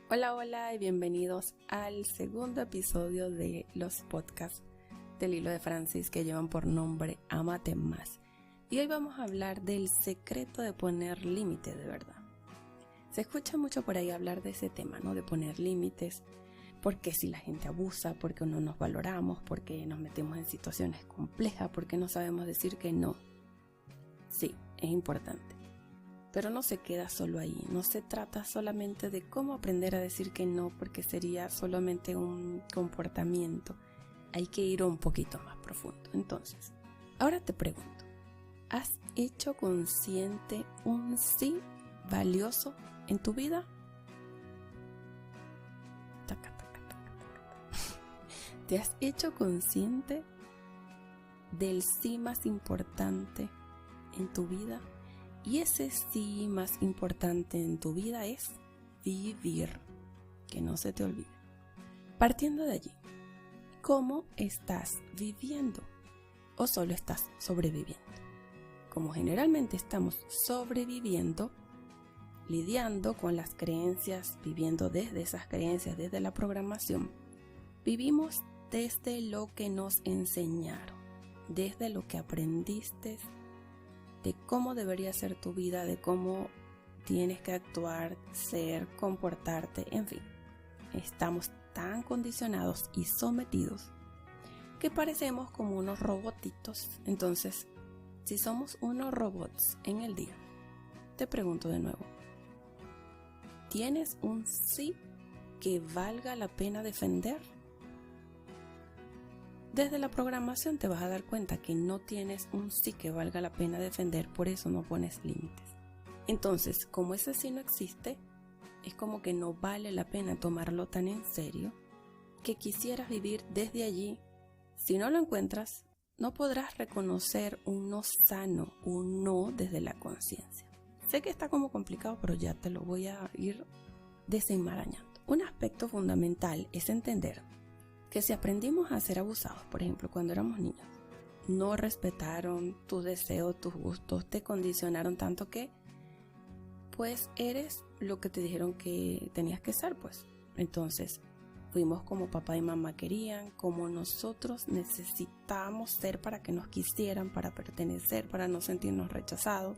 Hola, hola y bienvenidos al segundo episodio de los podcasts del Hilo de Francis que llevan por nombre Ámate Más. Y hoy vamos a hablar del secreto de poner límites de verdad. Se escucha mucho por ahí hablar de ese tema, ¿no? De poner límites, porque si la gente abusa, porque no nos valoramos, porque nos metemos en situaciones complejas, porque no sabemos decir que no. Sí, es importante. Pero no se queda solo ahí, no se trata solamente de cómo aprender a decir que no, porque sería solamente un comportamiento. Hay que ir un poquito más profundo. Entonces, ahora te pregunto, ¿has hecho consciente un sí valioso en tu vida? ¿Te has hecho consciente del sí más importante en tu vida? Y ese sí más importante en tu vida es vivir, que no se te olvide. Partiendo de allí, ¿cómo estás viviendo? ¿O solo estás sobreviviendo? Como generalmente estamos sobreviviendo, lidiando con las creencias, viviendo desde esas creencias, desde la programación, vivimos desde lo que nos enseñaron, desde lo que aprendiste, de cómo debería ser tu vida, de cómo tienes que actuar, ser, comportarte, en fin. Estamos tan condicionados y sometidos que parecemos como unos robotitos. Entonces, si somos unos robots en el día, te pregunto de nuevo, ¿tienes un sí que valga la pena defender? Desde la programación te vas a dar cuenta que no tienes un sí que valga la pena defender, por eso no pones límites. Entonces, como ese sí no existe, es como que no vale la pena tomarlo tan en serio que quisieras vivir desde allí. Si no lo encuentras, no podrás reconocer un no sano, un no desde la conciencia. Sé que está como complicado, pero ya te lo voy a ir desenmarañando. Un aspecto fundamental es entender que si aprendimos a ser abusados, por ejemplo, cuando éramos niños, no respetaron tus deseos, tus gustos, te condicionaron tanto que pues eres lo que te dijeron que tenías que ser, pues. Entonces, fuimos como papá y mamá querían, como nosotros necesitábamos ser para que nos quisieran, para pertenecer, para no sentirnos rechazados.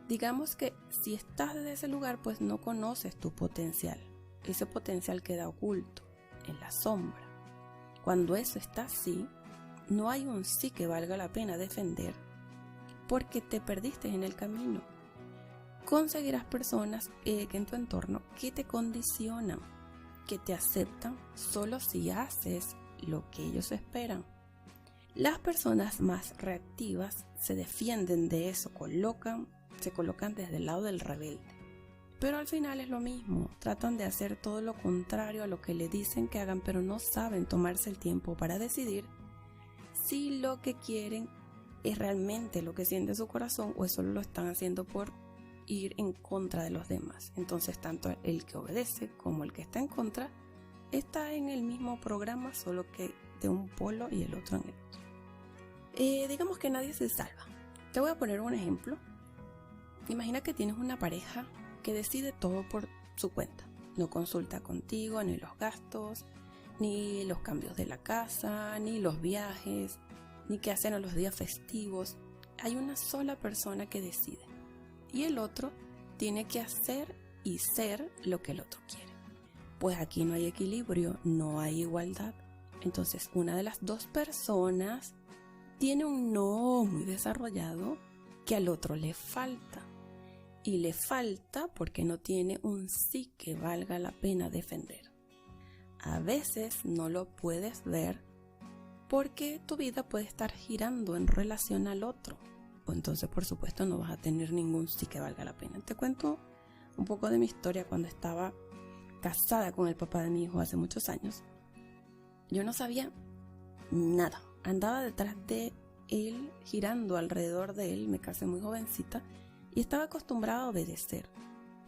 Digamos que si estás desde ese lugar, pues no conoces tu potencial. Ese potencial queda oculto, en la sombra. Cuando eso está así, no hay un sí que valga la pena defender porque te perdiste en el camino. Conseguirás personas que en tu entorno que te condicionan, que te aceptan solo si haces lo que ellos esperan. Las personas más reactivas se defienden de eso, se colocan desde el lado del rebelde. Pero al final es lo mismo, tratan de hacer todo lo contrario a lo que le dicen que hagan, pero no saben tomarse el tiempo para decidir si lo que quieren es realmente lo que siente su corazón o solo lo están haciendo por ir en contra de los demás. Entonces tanto el que obedece como el que está en contra está en el mismo programa, solo que de un polo y el otro en el otro. Digamos que nadie se salva. Te voy a poner un ejemplo. Imagina que tienes una pareja que decide todo por su cuenta. No consulta contigo ni los gastos, ni los cambios de la casa, ni los viajes, ni qué hacen en los días festivos. Hay una sola persona que decide y el otro tiene que hacer y ser lo que el otro quiere. Pues aquí no hay equilibrio, no hay igualdad. Entonces una de las dos personas tiene un no muy desarrollado que al otro le falta. Y le falta porque no tiene un sí que valga la pena defender. A veces no lo puedes ver porque tu vida puede estar girando en relación al otro. O entonces, por supuesto, no vas a tener ningún sí que valga la pena. Te cuento un poco de mi historia cuando estaba casada con el papá de mi hijo hace muchos años. Yo no sabía nada. Andaba detrás de él, girando alrededor de él. Me casé muy jovencita. Y estaba acostumbrada a obedecer.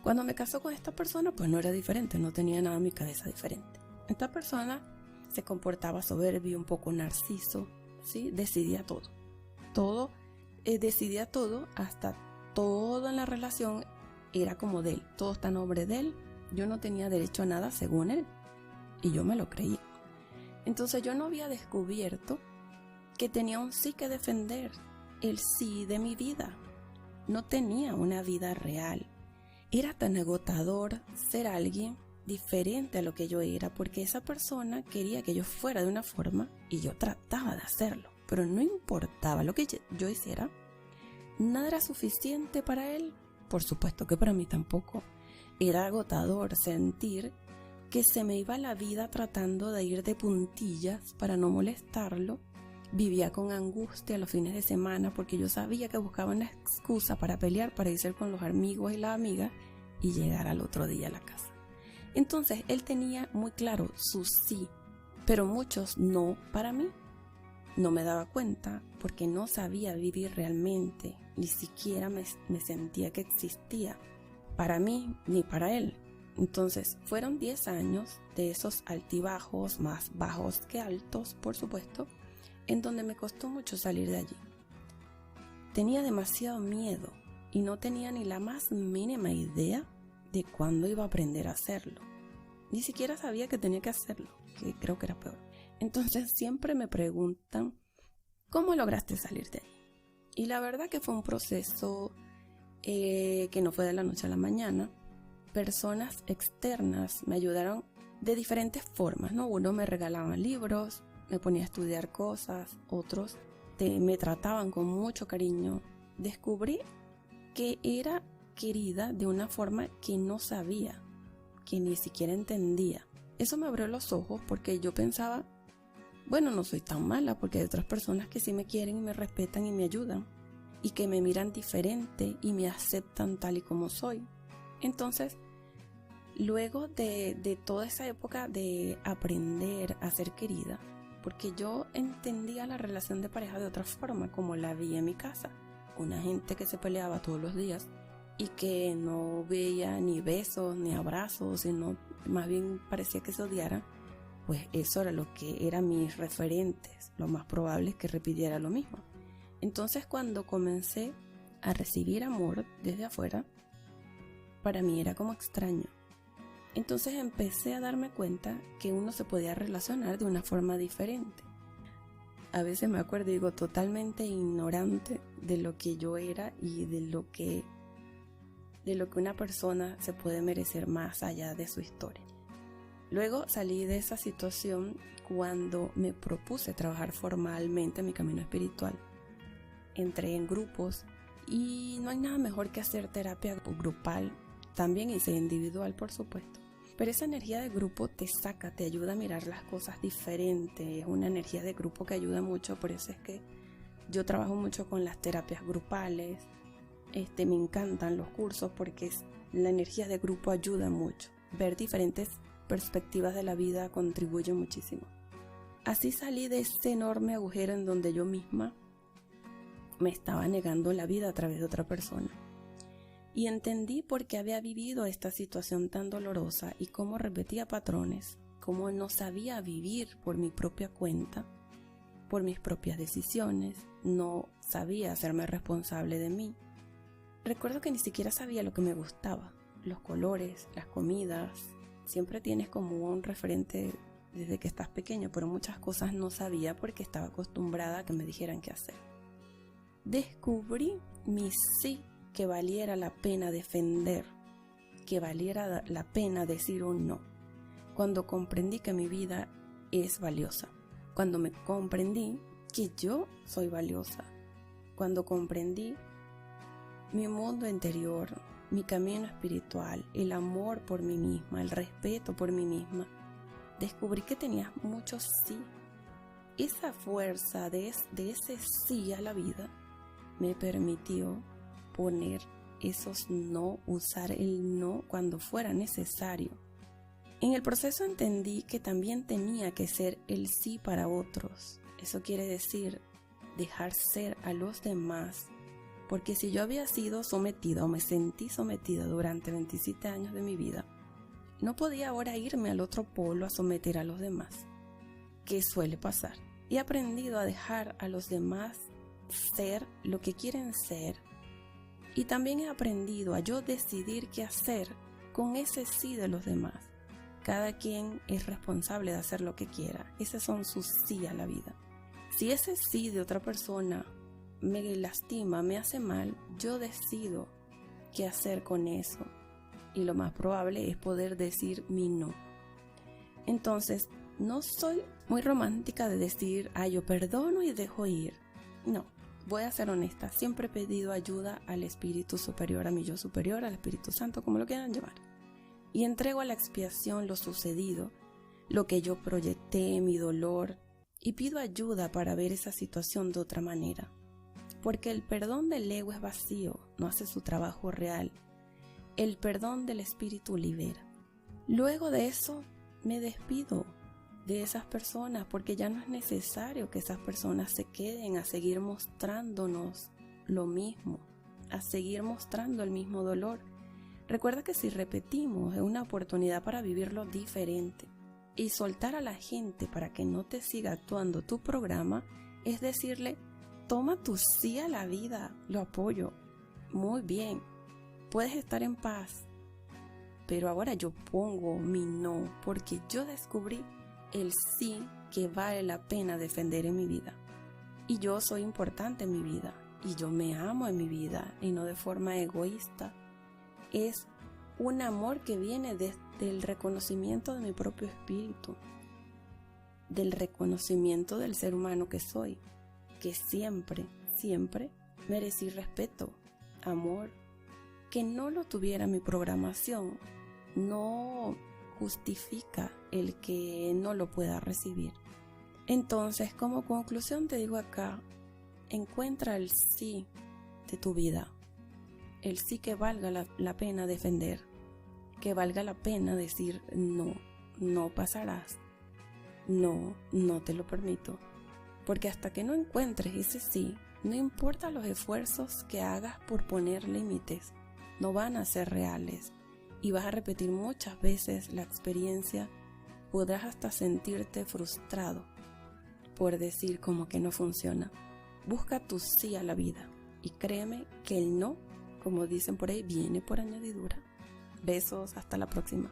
Cuando me casó con esta persona, pues no era diferente, no tenía nada en mi cabeza diferente. Esta persona se comportaba soberbio, un poco narciso, ¿sí? Decidía todo. Decidía todo, hasta todo en la relación era como de él. Todo está a nombre de él, yo no tenía derecho a nada según él, y yo me lo creí. Entonces yo no había descubierto que tenía un sí que defender, el sí de mi vida. No tenía una vida real. Era tan agotador ser alguien diferente a lo que yo era, porque esa persona quería que yo fuera de una forma y yo trataba de hacerlo, pero no importaba lo que yo hiciera, nada era suficiente para él. Por supuesto que para mí tampoco. Era agotador sentir que se me iba la vida tratando de ir de puntillas para no molestarlo. Vivía con angustia los fines de semana porque yo sabía que buscaba una excusa para pelear, para irse con los amigos y las amigas y llegar al otro día a la casa. Entonces él tenía muy claro su sí, pero muchos no para mí. No me daba cuenta porque no sabía vivir realmente, ni siquiera me sentía que existía para mí ni para él. Entonces fueron 10 años de esos altibajos, más bajos que altos, por supuesto, en donde me costó mucho salir de allí. Tenía demasiado miedo y no tenía ni la más mínima idea de cuándo iba a aprender a hacerlo. Ni siquiera sabía que tenía que hacerlo, que creo que era peor. Entonces siempre me preguntan, ¿cómo lograste salir de ahí? Y la verdad que fue un proceso que no fue de la noche a la mañana. Personas externas me ayudaron de diferentes formas, ¿no? Unos me regalaban libros, me ponía a estudiar cosas, otros me trataban con mucho cariño. Descubrí que era querida de una forma que no sabía, que ni siquiera entendía. Eso me abrió los ojos porque yo pensaba, bueno, no soy tan mala porque hay otras personas que sí me quieren y me respetan y me ayudan y que me miran diferente y me aceptan tal y como soy. Entonces, luego de toda esa época de aprender a ser querida, porque yo entendía la relación de pareja de otra forma, como la vi en mi casa, una gente que se peleaba todos los días y que no veía ni besos ni abrazos, sino más bien parecía que se odiaran, pues eso era lo que eran mis referentes. Lo más probable es que repitiera lo mismo. Entonces cuando comencé a recibir amor desde afuera, para mí era como extraño. Entonces empecé a darme cuenta que uno se podía relacionar de una forma diferente. A veces me acuerdo y digo, totalmente ignorante de lo que yo era y de lo que una persona se puede merecer más allá de su historia. Luego salí de esa situación cuando me propuse trabajar formalmente mi camino espiritual. Entré en grupos y no hay nada mejor que hacer terapia grupal. También hice individual, por supuesto. Pero esa energía de grupo te saca, te ayuda a mirar las cosas diferentes. Es una energía de grupo que ayuda mucho. Por eso es que yo trabajo mucho con las terapias grupales. Me encantan los cursos porque la energía de grupo ayuda mucho. Ver diferentes perspectivas de la vida contribuye muchísimo. Así salí de ese enorme agujero en donde yo misma me estaba negando la vida a través de otra persona. Y entendí por qué había vivido esta situación tan dolorosa y cómo repetía patrones, cómo no sabía vivir por mi propia cuenta, por mis propias decisiones, no sabía hacerme responsable de mí. Recuerdo que ni siquiera sabía lo que me gustaba, los colores, las comidas. Siempre tienes como un referente desde que estás pequeño, pero muchas cosas no sabía porque estaba acostumbrada a que me dijeran qué hacer. Descubrí mi sí, que valiera la pena defender, que valiera la pena decir un no. Cuando comprendí que mi vida es valiosa, cuando me comprendí que yo soy valiosa, cuando comprendí mi mundo interior, mi camino espiritual, el amor por mí misma, el respeto por mí misma, descubrí que tenía muchos sí. Esa fuerza de ese sí a la vida me permitió poner esos no, usar el no cuando fuera necesario. En el proceso entendí que también tenía que ser el sí para otros. Eso quiere decir dejar ser a los demás, porque si yo había sido sometida o me sentí sometida durante 27 años de mi vida, no podía ahora irme al otro polo a someter a los demás, que suele pasar. He aprendido a dejar a los demás ser lo que quieren ser, y también he aprendido a yo decidir qué hacer con ese sí de los demás. Cada quien es responsable de hacer lo que quiera. Esos son sus sí a la vida. Si ese sí de otra persona me lastima, me hace mal, yo decido qué hacer con eso. Y lo más probable es poder decir mi no. Entonces, no soy muy romántica de decir, yo perdono y dejo ir. No, voy a ser honesta. Siempre he pedido ayuda al Espíritu Superior, a mi yo superior, al Espíritu Santo, como lo quieran llamar. Y entrego a la expiación lo sucedido, lo que yo proyecté, mi dolor, y pido ayuda para ver esa situación de otra manera. Porque el perdón del ego es vacío, no hace su trabajo real. El perdón del Espíritu libera. Luego de eso, me despido de esas personas porque ya no es necesario que esas personas se queden a seguir mostrándonos lo mismo, a seguir mostrando el mismo dolor. Recuerda que si repetimos es una oportunidad para vivirlo diferente y soltar a la gente para que no te siga actuando tu programa es decirle, toma tu sí a la vida, lo apoyo, muy bien, puedes estar en paz, pero ahora yo pongo mi no porque yo descubrí el sí que vale la pena defender en mi vida y yo soy importante en mi vida y yo me amo en mi vida y no de forma egoísta. Es un amor que viene desde el reconocimiento de mi propio espíritu, del reconocimiento del ser humano que soy, que siempre merecí respeto, amor. Que no lo tuviera mi programación no justifica el que no lo pueda recibir. Entonces, como conclusión te digo acá, encuentra el sí de tu vida. El sí que valga la pena defender, que valga la pena decir no, no pasarás, no te lo permito. Porque hasta que no encuentres ese sí, no importa los esfuerzos que hagas por poner límites, no van a ser reales y vas a repetir muchas veces la experiencia, podrás hasta sentirte frustrado por decir como que no funciona. Busca tu sí a la vida y créeme que el no, como dicen por ahí, viene por añadidura. Besos, hasta la próxima.